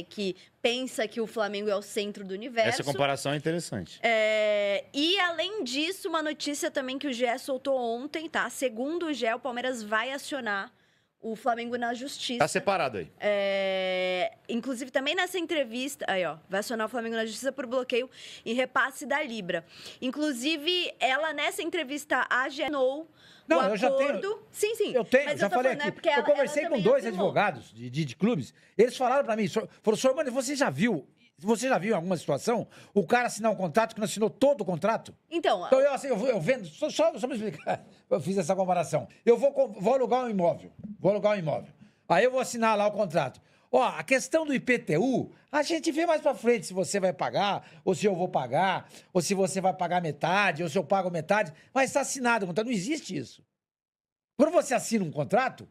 que pensa que o Flamengo é o centro do universo. Essa comparação é interessante. E, além disso, uma notícia também que o GE soltou ontem, tá? Segundo o GE, o Palmeiras vai acionar o Flamengo na justiça. Tá separado aí. Inclusive, também nessa entrevista... Aí, ó. Vai acionar o Flamengo na justiça por bloqueio e repasse da Libra. Inclusive, ela, nessa entrevista, agenou Não, o eu já acordo. tenho. Sim. Eu tenho, Mas já falei falando, aqui. porque Eu conversei ela com também 2 afirmou. advogados de clubes. Eles falaram pra mim, falaram, senhor, mano, você já viu em alguma situação o cara assinar um contrato que não assinou todo o contrato? Então, Então, eu vendo, só me explicar, eu fiz essa comparação. Eu vou alugar um imóvel, Aí eu vou assinar lá o contrato. Ó, a questão do IPTU, a gente vê mais pra frente se você vai pagar, ou se eu vou pagar, ou se você vai pagar metade, ou se eu pago metade, mas está assinado o contrato, não existe isso. Quando você assina um contrato,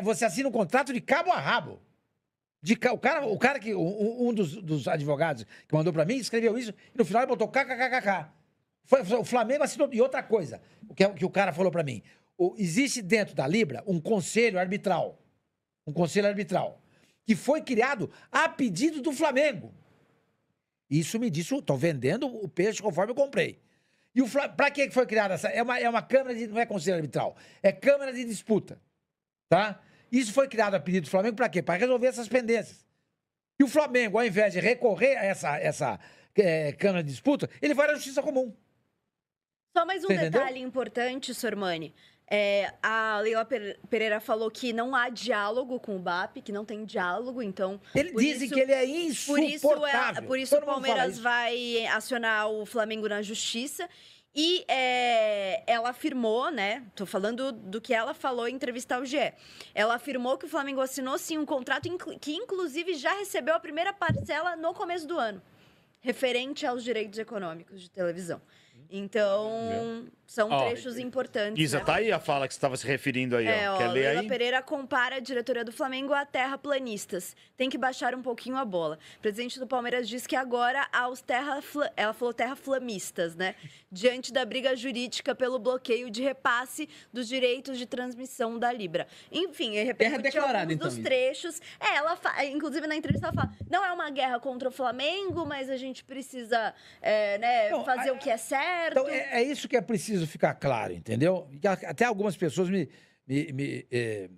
você assina um contrato de cabo a rabo. O cara que um dos advogados que mandou pra mim escreveu isso e no final ele botou kkkk. O Flamengo assinou. E outra coisa, que o cara falou pra mim, existe dentro da Libra um conselho arbitral. Que foi criado a pedido do Flamengo. Isso me disse, estou vendendo o peixe conforme eu comprei. E para que foi criada essa? É uma câmara de. Não é conselho arbitral, é câmara de disputa. Tá? Isso foi criado a pedido do Flamengo para quê? Para resolver essas pendências. E o Flamengo, ao invés de recorrer a essa câmara de disputa, ele vai na justiça comum. Só mais um Você entendeu? detalhe importante, Sormani. A Leila Pereira falou que não há diálogo com o BAP, que não tem diálogo, então... Dizem que ele é insuportável. Por isso o Todo mundo fala Palmeiras isso. vai acionar o Flamengo na justiça. E ela afirmou, né? Tô falando do que ela falou em entrevista ao GE. Ela afirmou que o Flamengo assinou, sim, um contrato que, inclusive, já recebeu a primeira parcela no começo do ano, referente aos direitos econômicos de televisão. Então, são trechos importantes. Isa, né? tá aí a fala que você estava se referindo aí, ó. Quer ler Leila aí? Pereira compara a diretoria do Flamengo a terraplanistas. Tem que baixar um pouquinho a bola. O presidente do Palmeiras diz que agora há os ela falou terraflamistas, né? Diante da briga jurídica pelo bloqueio de repasse dos direitos de transmissão da Libra. Enfim, ele repercutiu alguns dos trechos. Inclusive na entrevista ela fala, não é uma guerra contra o Flamengo, mas a gente precisa fazer o que é certo. Então, é isso que é preciso ficar claro, entendeu? E até algumas pessoas me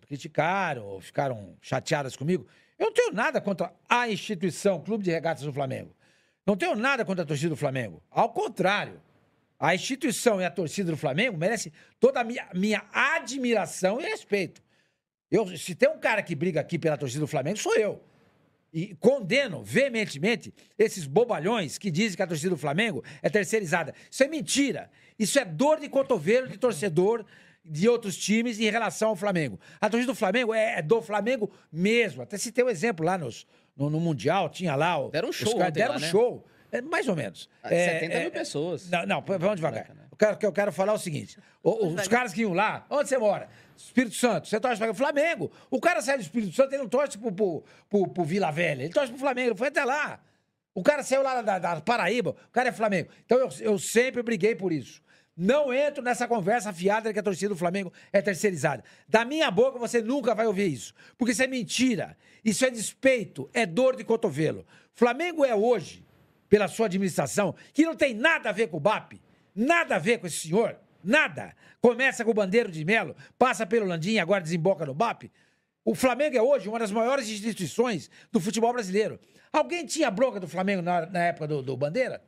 criticaram, ou ficaram chateadas comigo. Eu não tenho nada contra a instituição, Clube de Regatas do Flamengo. Não tenho nada contra a torcida do Flamengo. Ao contrário, a instituição e a torcida do Flamengo merecem toda a minha admiração e respeito. Se tem um cara que briga aqui pela torcida do Flamengo, sou eu. E condeno veementemente esses bobalhões que dizem que a torcida do Flamengo é terceirizada. Isso é mentira. Isso é dor de cotovelo de torcedor de outros times em relação ao Flamengo. A torcida do Flamengo é do Flamengo mesmo. Até citei um exemplo lá no Mundial, tinha lá... Deram um show os caras ontem deram lá, um né? show. Mais ou menos. 70 mil pessoas. Não, vamos devagar. O que eu quero falar é o seguinte. Os caras que iam lá... Onde você mora? Espírito Santo. Você torce para o Flamengo. O cara sai do Espírito Santo, ele não torce pro Vila Velha. Ele torce pro Flamengo. Ele foi até lá. O cara saiu lá da Paraíba. O cara é Flamengo. Então, eu sempre briguei por isso. Não entro nessa conversa fiada de que a torcida do Flamengo é terceirizada. Da minha boca, você nunca vai ouvir isso. Porque isso é mentira. Isso é despeito. É dor de cotovelo. Flamengo é hoje, pela sua administração, que não tem nada a ver com o BAP, nada a ver com esse senhor, nada. Começa com o Bandeiro de Melo, passa pelo Landim e agora desemboca no BAP. O Flamengo é hoje uma das maiores instituições do futebol brasileiro. Alguém tinha bronca do Flamengo na época do Bandeira?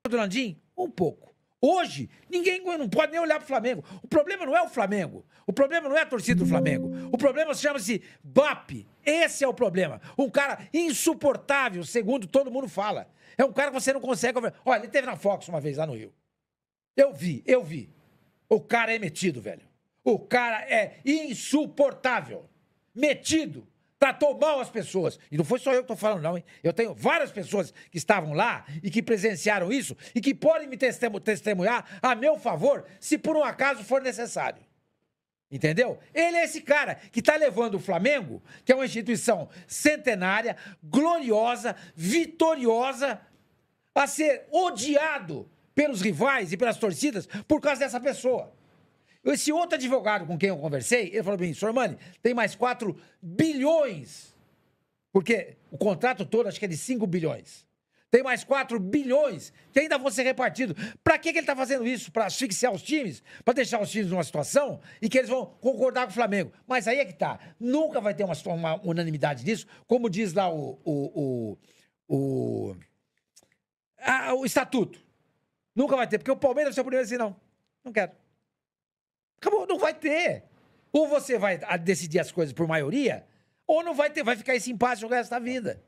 Do Landim? Um pouco. Hoje, ninguém não pode nem olhar para o Flamengo. O problema não é o Flamengo. O problema não é a torcida do Flamengo. O problema chama-se BAP. Esse é o problema. Um cara insuportável, segundo todo mundo fala. É um cara que você não consegue... Olha, ele esteve na Fox uma vez lá no Rio. Eu vi. O cara é metido, velho. O cara é insuportável. Metido. Tratou mal as pessoas. E não foi só eu que estou falando, não, hein? Eu tenho várias pessoas que estavam lá e que presenciaram isso e que podem me testemunhar a meu favor, se por um acaso for necessário. Entendeu? Ele é esse cara que está levando o Flamengo, que é uma instituição centenária, gloriosa, vitoriosa, a ser odiado pelos rivais e pelas torcidas por causa dessa pessoa. Esse outro advogado com quem eu conversei, ele falou para mim, Sormani, tem mais 4 bilhões Porque o contrato todo acho que é de 5 bilhões. Tem mais 4 bilhões que ainda vão ser repartidos. Para que ele está fazendo isso? Para asfixiar os times? Para deixar os times numa situação em que eles vão concordar com o Flamengo. Mas aí é que tá. Nunca vai ter uma unanimidade disso, como diz lá o estatuto. Nunca vai ter, porque o Palmeiras vai ser o primeiro a dizer não quero. Acabou, não vai ter. Ou você vai decidir as coisas por maioria, ou não vai ter, vai ficar esse impasse o resto da vida.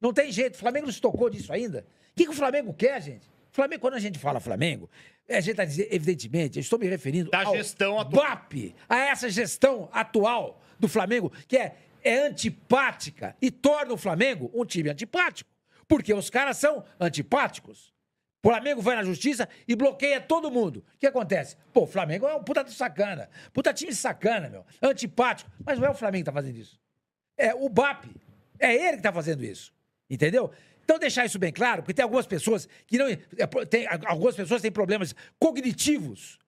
Não tem jeito. O Flamengo não se tocou disso ainda. O que o Flamengo quer, gente? Flamengo, quando a gente fala Flamengo, a gente está dizendo, evidentemente, eu estou me referindo ao gestão atual. BAP, a essa gestão atual do Flamengo, que é antipática e torna o Flamengo um time antipático. Porque os caras são antipáticos. O Flamengo vai na justiça e bloqueia todo mundo. O que acontece? Pô, o Flamengo é um puta sacana. Puta time sacana, meu. Antipático. Mas não é o Flamengo que tá fazendo isso. É o BAP. É ele que tá fazendo isso. Entendeu? Então, deixar isso bem claro, porque tem algumas pessoas que não... algumas pessoas têm problemas cognitivos,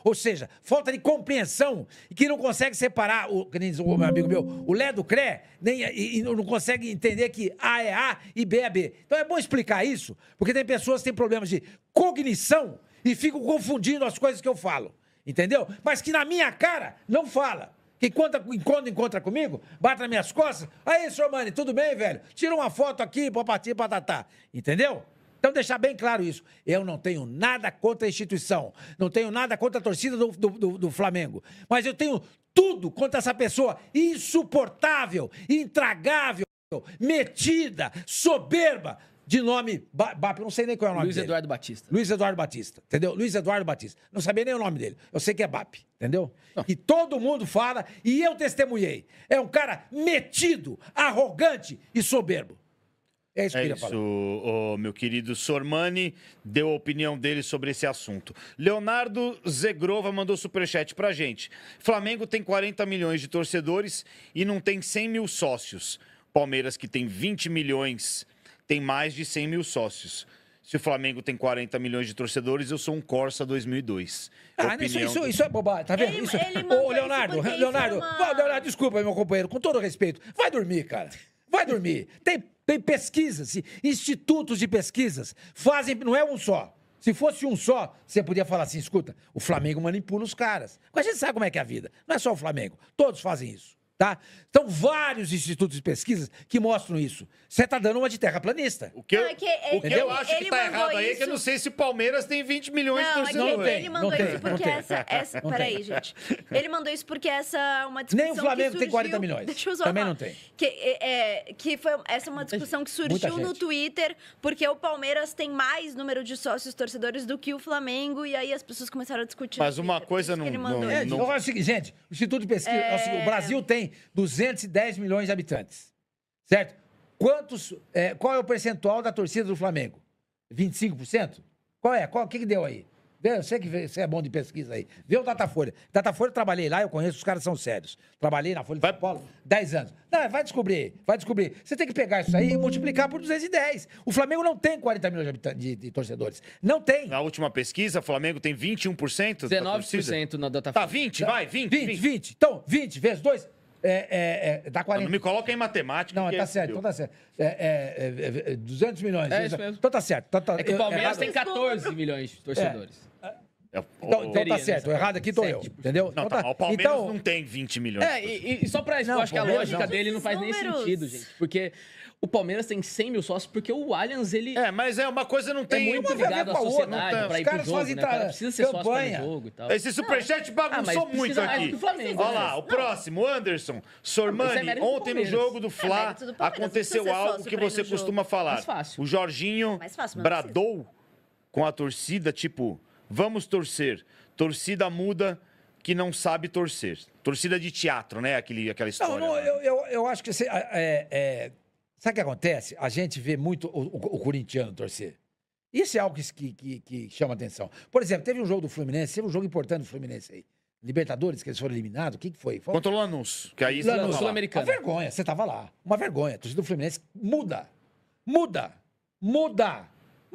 ou seja, falta de compreensão e que não consegue separar, que nem diz o meu amigo meu, o Lé do Cré, e não consegue entender que A é A e B é B. Então é bom explicar isso, porque tem pessoas que têm problemas de cognição e ficam confundindo as coisas que eu falo, entendeu? Mas que na minha cara não fala. Que quando encontra comigo, bate nas minhas costas, aí, senhor Mani, tudo bem, velho? Tira uma foto aqui, papatinho, patatá, entendeu? Então, deixar bem claro isso. Eu não tenho nada contra a instituição. Não tenho nada contra a torcida do Flamengo. Mas eu tenho tudo contra essa pessoa insuportável, intragável, metida, soberba, de nome... Eu não sei nem qual é o nome dele. Luiz Eduardo Batista. Luiz Eduardo Batista, entendeu? Luiz Eduardo Batista. Não sabia nem o nome dele. Eu sei que é BAP, entendeu? E todo mundo fala, e eu testemunhei. É um cara metido, arrogante e soberbo. É isso que eu queria falar. O meu querido Sormani deu a opinião dele sobre esse assunto. Leonardo Zegrova mandou superchat pra gente. Flamengo tem 40 milhões de torcedores e não tem 100 mil sócios. Palmeiras, que tem 20 milhões, tem mais de 100 mil sócios. Se o Flamengo tem 40 milhões de torcedores, eu sou um Corsa 2002. Isso é bobagem, tá vendo? Ô, Leonardo, Leonardo, desculpa, meu companheiro, com todo respeito. Vai dormir, cara. Vai dormir. Tem pesquisas, institutos de pesquisas. Fazem, não é um só. Se fosse um só, você podia falar assim, escuta, o Flamengo manipula os caras. Porque a gente sabe como é que é a vida. Não é só o Flamengo. Todos fazem isso. Tá? Então, vários institutos de pesquisas que mostram isso. Você tá dando uma de terraplanista. O que eu acho que tá errado aí é que eu não sei se o Palmeiras tem 20 milhões de torcedores. Ele mandou isso porque Peraí, gente. Ele mandou isso porque essa é uma discussão. Nem o Flamengo que surgiu, tem 40 milhões. Deixa eu só Também falar, não tem. Essa é uma discussão que surgiu no Twitter, porque o Palmeiras tem mais número de sócios torcedores do que o Flamengo, e aí as pessoas começaram a discutir. Mas uma coisa não... Eu acho o seguinte, gente, o Instituto de Pesquisa... o Brasil tem 210 milhões de habitantes, certo? Qual é o percentual da torcida do Flamengo? 25%? Qual é? O que deu aí? Eu sei que você é bom de pesquisa aí. Vê o Datafolha. Datafolha eu trabalhei lá, eu conheço, os caras são sérios. Trabalhei na Folha de São Paulo 10 anos. Não, vai descobrir. Você tem que pegar isso aí e multiplicar por 210. O Flamengo não tem 40 milhões de torcedores. Não tem. Na última pesquisa, o Flamengo tem 21%? 19% na Datafolha. Tá, 20, vai, 20. Então, 20 vezes 2... dá 40. Não me coloca em matemática. Não, tá certo, então tá certo. 200 milhões. É isso mesmo. Então tá certo. É que o Palmeiras tem 14 milhões de torcedores. Então tá certo. O errado aqui tô eu, entendeu? Não, o Palmeiras não tem 20 milhões. E só pra isso, eu acho que a lógica dele não faz nem sentido, gente. Porque o Palmeiras tem 100 mil sócios porque o Allianz, ele... mas uma coisa não tem... É muito ligado à sociedade pra ir pro jogo, né? O cara precisa ser sócio para o jogo e tal. Esse superchat bagunçou muito aqui. Olha lá, o próximo, Anderson. Sormani, ontem no jogo do Fla, aconteceu algo que você costuma falar. O Jorginho bradou com a torcida, tipo... Vamos torcer. Torcida muda que não sabe torcer. Torcida de teatro, né? Aquela história. Não, eu acho que... Sabe o que acontece? A gente vê muito o corintiano torcer. Isso é algo que chama atenção. Por exemplo, teve um jogo do Fluminense, teve um jogo importante do Fluminense aí. Libertadores, que eles foram eliminados. O que foi? Contra o Lanús. Que aí Lanús, Sul-Americano. Uma vergonha, você tava lá. Uma vergonha. A torcida do Fluminense muda. Mas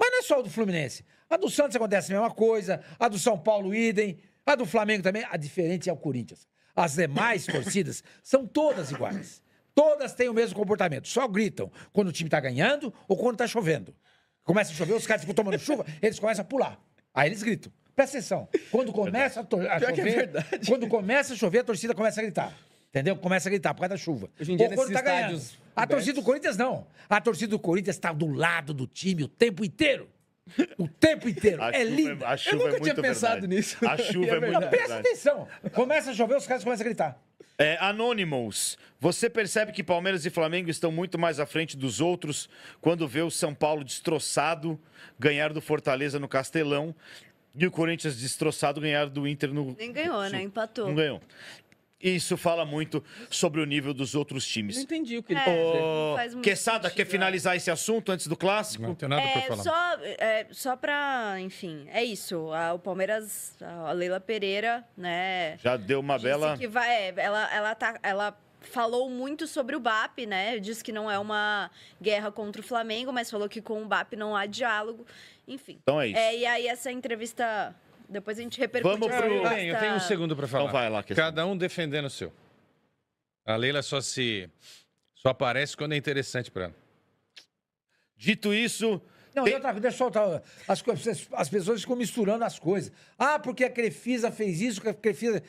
não é só o do Fluminense. A do Santos acontece a mesma coisa, a do São Paulo, idem, a do Flamengo também. A diferente é o Corinthians. As demais torcidas são todas iguais. Todas têm o mesmo comportamento. Só gritam quando o time tá ganhando ou quando tá chovendo. Começa a chover, os caras ficam tomando chuva, eles começam a pular. Aí eles gritam. Presta atenção. Quando começa a chover, quando começa a chover, a torcida começa a gritar. Entendeu? Começa a gritar por causa da chuva. Hoje em dia, ou quando tá ganhando. A torcida do Corinthians não. A torcida do Corinthians tá do lado do time o tempo inteiro. O tempo inteiro. É lindo. A chuva Eu nunca é muito tinha pensado nisso. A chuva é muito Presta verdade. atenção. Começa a chover, os caras começam a gritar. Anonymous, você percebe que Palmeiras e Flamengo estão muito mais à frente dos outros quando vê o São Paulo destroçado ganhar do Fortaleza no Castelão e o Corinthians destroçado ganhar do Inter no... Nem ganhou, né? Empatou. Não ganhou. Isso fala muito sobre o nível dos outros times. Não entendi o que ele não faz muito Quesada, sentido, quer finalizar esse assunto antes do Clássico? Não tenho nada pra falar. Só pra, enfim, é isso. O Palmeiras, a Leila Pereira, né? Já deu uma disse bela... que ela falou muito sobre o BAP, né? Disse que não é uma guerra contra o Flamengo, mas falou que com o BAP não há diálogo. Enfim. Então é isso. E aí essa entrevista, depois a gente repercute. Vamos pro- Eu tenho um segundo pra falar. Então vai lá, Quesada. Cada um defendendo o seu. A Leila só aparece quando é interessante pra ela. Dito isso... Não, tem- e outra coisa, deixa eu soltar. As pessoas ficam misturando as coisas. Ah, porque a Crefisa fez isso, que a Crefisa...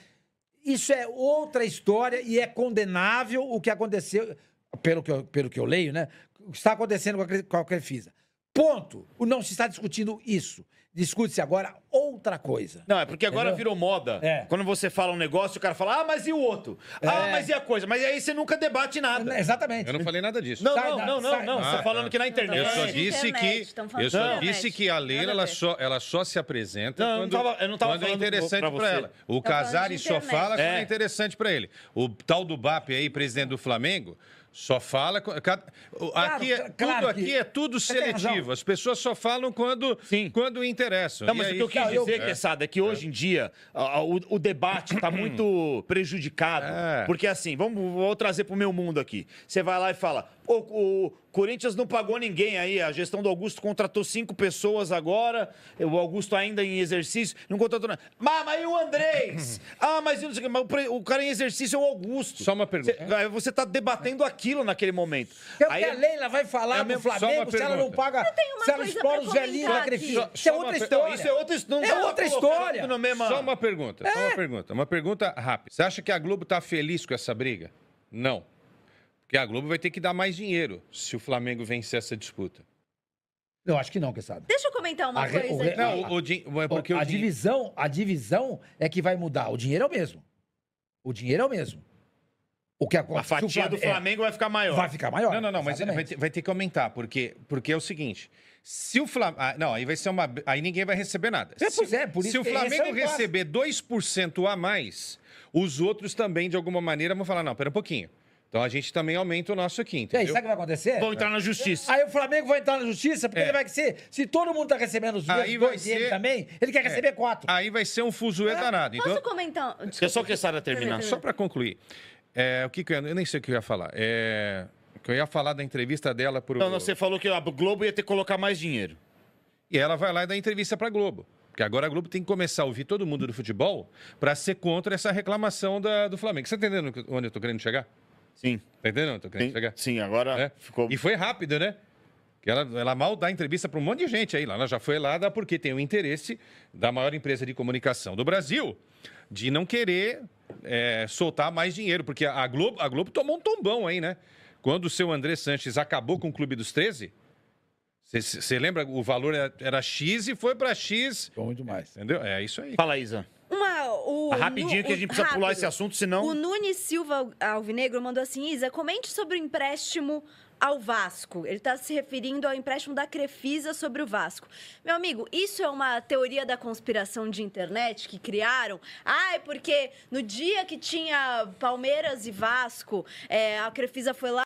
Isso é outra história e é condenável o que aconteceu, pelo que eu leio, né? O que está acontecendo com a Crefisa. Ponto. Não se está discutindo isso. Discute-se agora outra coisa. Não, é porque agora Entendeu? virou moda. É. Quando você fala um negócio, o cara fala, mas e o outro? Mas e a coisa? Mas aí você nunca debate nada. Exatamente. Eu não falei nada disso. Não, Sai não, da- não, não, sai- não. Você Ah, tá falando que na internet. Eu só de disse internet, que estão falando eu de só internet. disse que a Leila Nada a ver. ela só se apresenta Não, quando, eu não tava quando é falando interessante pra pra você. ela. O Tá falando Casares de só internet. fala quando É. é interessante pra ele. O tal do BAP aí, presidente do Flamengo, só fala claro que- aqui é tudo Você tem razão. seletivo. As pessoas só falam quando interessam. Não, E mas aí- o que eu quis Não, dizer, Quesada, é que hoje em dia o debate está muito prejudicado. É. Porque assim, vou trazer para o meu mundo aqui. Você vai lá e fala, o Corinthians não pagou ninguém aí, a gestão do Augusto contratou 5 pessoas agora, o Augusto ainda em exercício, não contratou nada. Mas e o Andrés? Mas eu não sei o que, mas o cara em exercício é o Augusto. Só uma pergunta. Você está debatendo aquilo naquele momento. Então, Aí, que a Leila vai falar do mesmo- só Flamengo uma se ela não pergunta. paga, uma se ela coisa explora pra os velhinhos da comentar Crefisa. aqui. Isso é Só outra uma- história. isso é outra história. É outra história. Só uma pergunta, uma pergunta rápida. Você acha que a Globo tá feliz com essa briga? Não. Porque a Globo vai ter que dar mais dinheiro se o Flamengo vencer essa disputa. Eu acho que não, Quesada. Deixa eu comentar uma A re- coisa o re- aqui. Não, é porque a o din- divisão é que vai mudar. O dinheiro é o mesmo. O dinheiro é o mesmo. O que a acontece? fatia do Flamengo vai ficar maior. vai ficar maior. Não, mas Exatamente. vai ter que aumentar, porque é o seguinte, se o Flamengo... não, aí vai ser uma... Aí ninguém vai receber nada. Pois é, por isso Se o que esse é o Flamengo impasse. receber 2% a mais, os outros também, de alguma maneira, vão falar, não, pera um pouquinho. Então a gente também aumenta o nosso aqui, E aí, entendeu? sabe o que vai acontecer? Vão entrar na justiça. Aí o Flamengo vai entrar na justiça, porque ele vai ser. Se todo mundo tá recebendo os Aí mesmos vai 2 e ele ser- também, ele quer receber 4. Aí vai ser um fuzuê danado. Então, Posso comentar? É só que a Sara terminar. só para concluir, o que eu nem sei o que eu ia falar. Que eu ia falar da entrevista dela pro... Não, você falou que a Globo ia ter que colocar mais dinheiro. E ela vai lá e dá entrevista para a Globo. Porque agora a Globo tem que começar a ouvir todo mundo do futebol para ser contra essa reclamação do Flamengo. Você tá entendendo onde eu tô querendo chegar? Sim. Tá entendendo onde eu tô querendo chegar? Sim, agora É? ficou... E foi rápido, né? Que ela mal dá entrevista para um monte de gente aí. Ela já foi lá porque tem o interesse da maior empresa de comunicação do Brasil de não querer soltar mais dinheiro. Porque a Globo tomou um tombão aí, né? Quando o seu André Sanches acabou com o Clube dos 13, você lembra? O valor era X e foi para X. Bom demais. Entendeu? É isso aí. Fala, Isa. Rapidinho que a gente precisa pular esse assunto, senão... O Nunes Silva Alvinegro mandou assim, Isa, comente sobre o empréstimo ao Vasco. Ele está se referindo ao empréstimo da Crefisa sobre o Vasco. Meu amigo, isso é uma teoria da conspiração de internet que criaram? É porque no dia que tinha Palmeiras e Vasco, a Crefisa foi lá